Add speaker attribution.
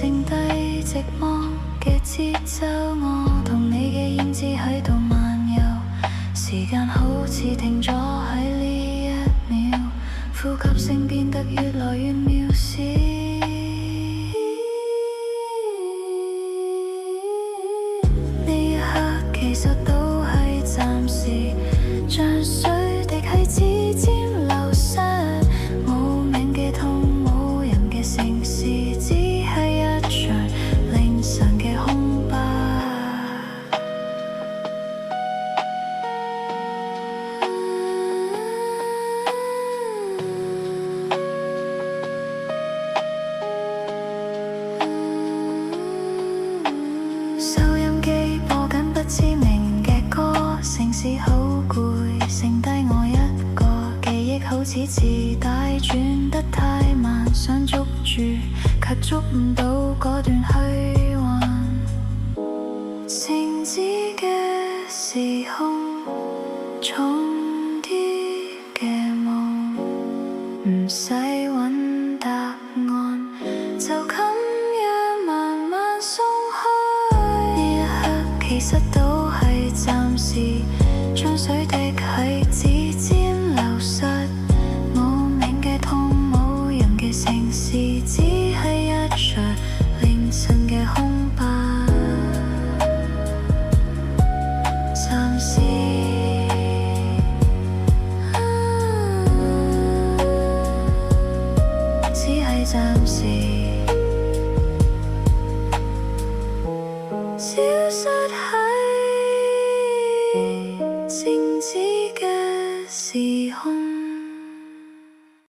Speaker 1: 剩低寂寞嘅節奏，我同你嘅影子喺度漫遊，時間好似停咗喺呢一秒，呼吸聲變得越來越渺小。呢一刻其實都係暫時，像水滴喺指尖流失，冇名嘅痛，冇人嘅城市，只係一場凌晨嘅空白。收音機播緊不知名嘅歌，城市好攰，剩低我一個，記憶好似磁帶轉得太慢，想捉住卻捉唔到嗰段虛幻。靜止嘅時空，重啲嘅夢，唔使揾答案，就咁樣慢慢鬆開。呢一刻其實都係暫時，將水滴喺指尖流失，冇名嘅痛，冇人嘅城市，只係一場凌晨嘅空白。暫時，只係暫時，消失。